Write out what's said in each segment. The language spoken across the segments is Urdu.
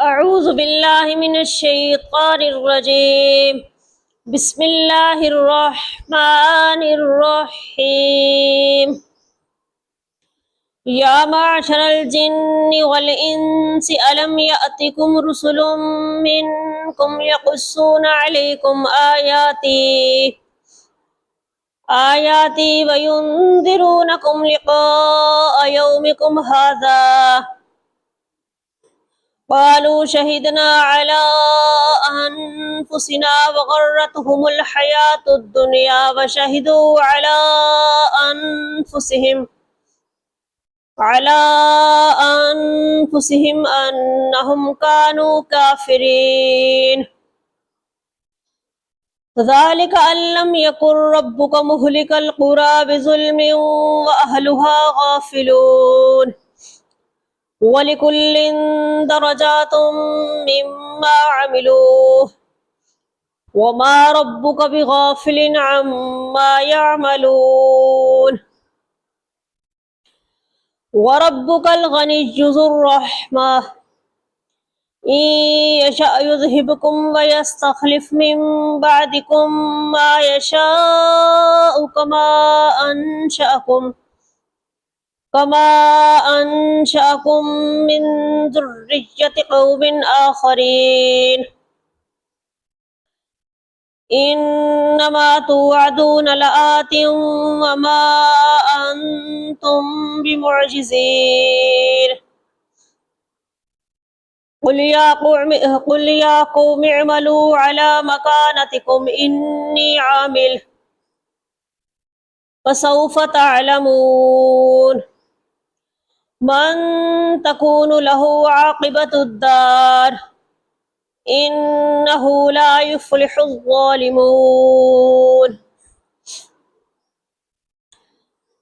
أعوذ بالله من الشيطان الرجيم. بسم الله الرحمن الرحيم. يا معشر الجن والإنس ألم يأتكم رسل منكم يقصون عليكم آياتي وينذرونكم لقاء يومكم هذا. قالوا شهدنا على أنفسنا وغرتهم الحياة الدنيا وشهدوا على أنفسهم أنهم كانوا كافرين. ذلك أن لم يكن ربك مهلك القرى بظلم وأهلها غافلون. ولكل درجات مما عملوا وما ربك بغافل عما يعملون. وربك الغني ذو الرحمة إن يشأ يذهبكم ويستخلف من بعدكم ما يشاء كما أنشأكم من ذرية قوم آخرين. إنما توعدون لآت وما أنتم بمعجزين. قل يا قوم اعملوا على مكانتكم إني عامل فسوف تعلمون من تكون له عاقبة الدار إنه لا يفلح الظالمون.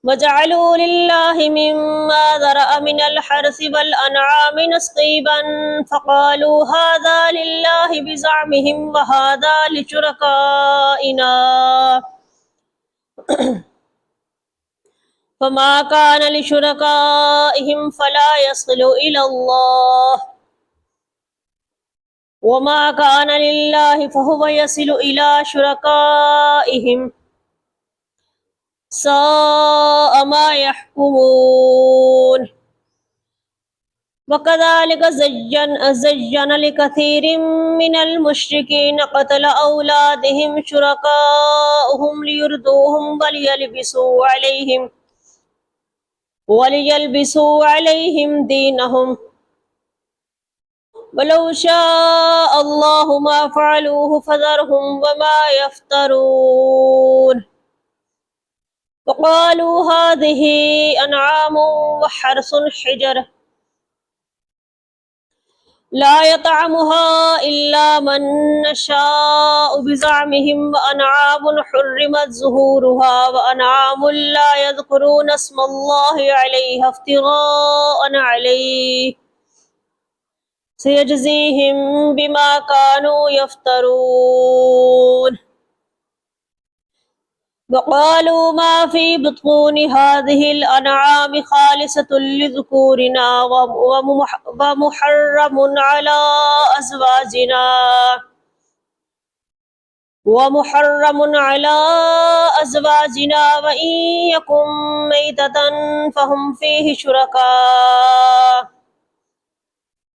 وجعلوا لله مما ذرأ من الحرث والأنعام نصيبا فقالوا هذا لله بزعمهم وهذا لشركائنا فما كان لشركائهم فلا يصل إلى الله وما كان لله فهو يصل إلى شركائهم ساء ما يحكمون. وكذلك زين لكثير من المشركين قتل أولادهم شركاؤهم ليردوهم وليلبسوا عليهم دينهم ولو شاء الله ما فعلوه فذرهم وما يفترون. وقالوا هذه أنعام وحرث حجر لا يطعمها إلا من نشاء بزعمهم وأنعام حرمت ظهورها وأنعام لا يذكرون اسم الله عليها افتراء عليه سيجزيهم بما كانوا يفترون. وقالوا ما في بطون هذه الأنعام خالصة لذكورنا ومحرم على أزواجنا وإن يكن ميتة فهم فيه شركاء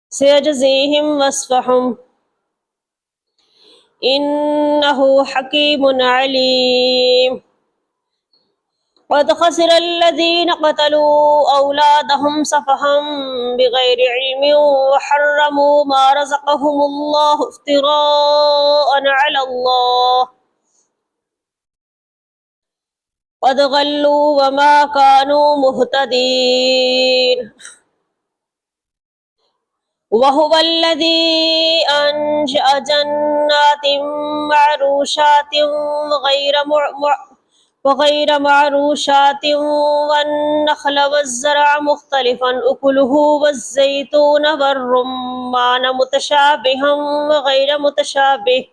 سيجزيهم وصفهم إنه حكيم عليم. قد خسر الذين قتلوا أولادهم سفها بغير علم وحرموا ما رزقهم الله افتراء على الله قد ضلوا وما كانوا مهتدين. وهو الذي أنشأ جنات معروشات وغير معروشات والنخل والزرع مختلفا أكله والزيتون والرمان متشابها وغير متشابه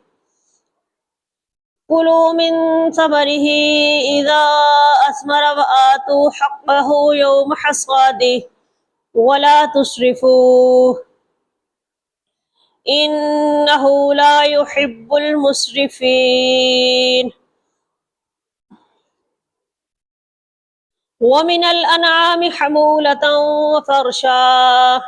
كلوا من ثمره إذا أثمر وآتوا حقه يوم حصاده ولا تسرفوا إنه لا يحب المسرفين. ومن الأنعام حمولة وفرشا،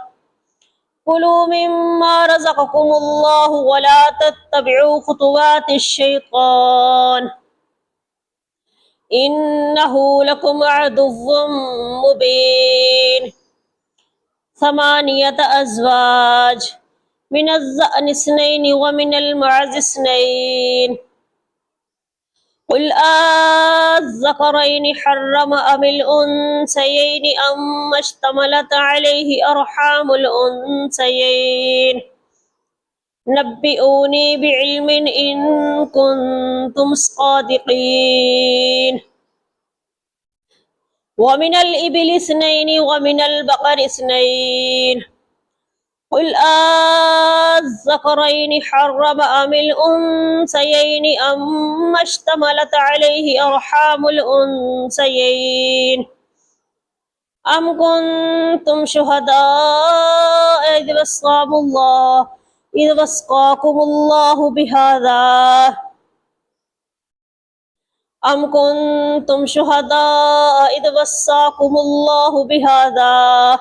كلوا مما رزقكم الله ولا تتبعوا خطوات الشيطان إنه لكم عدو مبين. 8 أزواج، من الذأن 2 ومن المعز 2. قل الذكرين حرم أم الأنثيين أم اشتملت عليه أرحام الأنثيين نبئوني بعلم إن كنتم صادقين. ومن الإبل 2 ومن البقر 2. قل الذكرين حرم أم الأنثيين أم اشتملت عليه أرحام الأنثيين أم كنتم شهداء إذ وصاكم الله بهذا أم كنتم شهداء إذ وصاكم الله بهذا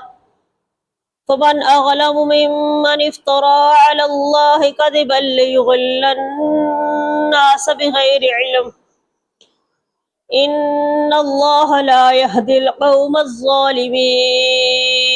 فمن أظلم ممن افترى على الله كذبا ليضل الناس بغير علم إن الله لا يهدي القوم الظالمين.